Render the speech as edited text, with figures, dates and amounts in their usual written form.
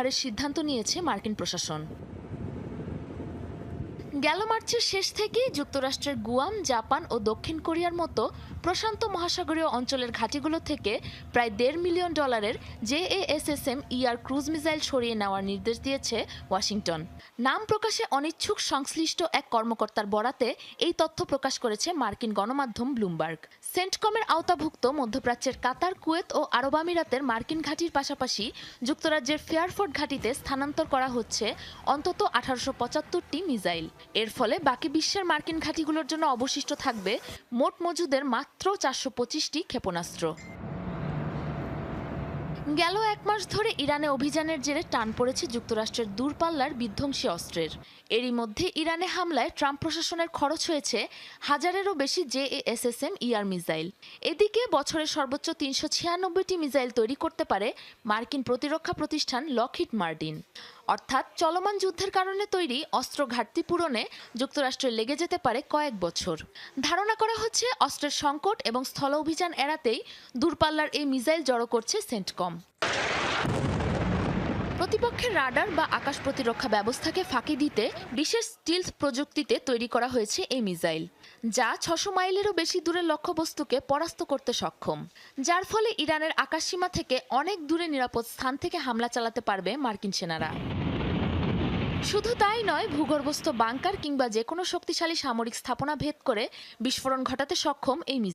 প্রত্যাহারের সিদ্ধান্ত নিয়েছে মার্কিন প্রশাসন। গেল মার্চের শেষ থেকেই যুক্তরাষ্ট্রের গুয়াম, জাপান ও দক্ষিণ কোরিয়ার মতো প্রশান্ত মহাসাগরীয় অঞ্চলের ঘাঁটিগুলো থেকে প্রায় $1.5 মিলিয়ন JASSM-ER ক্রুজ মিসাইল সরিয়ে নেওয়ার নির্দেশ দিয়েছে ওয়াশিংটন। নাম প্রকাশে অনিচ্ছুক সংশ্লিষ্ট এক কর্মকর্তার বরাতে এই তথ্য প্রকাশ করেছে মার্কিন গণমাধ্যম ব্লুমবার্গ। সেন্টকমের আওতাভুক্ত মধ্যপ্রাচ্যের কাতার, কুয়েত ও আরব আমিরাতের মার্কিন ঘাঁটির পাশাপাশি যুক্তরাজ্যের ফেয়ারফোর্ট ঘাঁটিতে স্থানান্তর করা হচ্ছে অন্তত 1875টি মিসাইল। এর ফলে বাকি বিশ্বের মার্কিন ঘাঁটিগুলোর জন্য অবশিষ্ট থাকবে মোট মজুদের মাত্র 425টি ক্ষেপণাস্ত্র। গেল 1 মাস ধরে ইরানে অভিযানের জেরে টান পড়েছে যুক্তরাষ্ট্রের দূরপাল্লার বিধ্বংসী অস্ত্রের। এরই মধ্যে ইরানে হামলায় ট্রাম্প প্রশাসনের খরচ হয়েছে 1000-এরও বেশি JASSM-ER মিসাইল। এদিকে বছরে সর্বোচ্চ 396টি মিসাইল তৈরি করতে পারে মার্কিন প্রতিরক্ষা প্রতিষ্ঠান লকহিড মার্টিন। অর্থাৎ চলমান যুদ্ধের কারণে তৈরি অস্ত্র ঘাটতি পূরণে যুক্তরাষ্ট্রের লেগে যেতে পারে কয়েক বছর। ধারণা করা হচ্ছে অস্ত্রের সংকট এবং স্থল অভিযান এড়াতেই দূরপাল্লার এই মিসাইল জড়ো করছে সেন্টকম। প্রতিপক্ষের রাডার বা আকাশ প্রতিরক্ষা ব্যবস্থাকে ফাঁকি দিতে বিশেষ স্টিলথ প্রযুক্তিতে তৈরি করা হয়েছে এই মিসাইল, যা 600 মাইলেরও বেশি দূরের লক্ষ্যবস্তুকে পরাস্ত করতে সক্ষম, যার ফলে ইরানের আকাশসীমা থেকে অনেক দূরে নিরাপদ স্থান থেকে হামলা চালাতে পারবে মার্কিন সেনারা। শুধু তাই নয়, ভূগর্ভস্থ বাংকার কিংবা যে কোনো শক্তিশালী সামরিক স্থাপনা ভেদ করে বিস্ফোরণ ঘটাতে সক্ষম এই মিসাইল।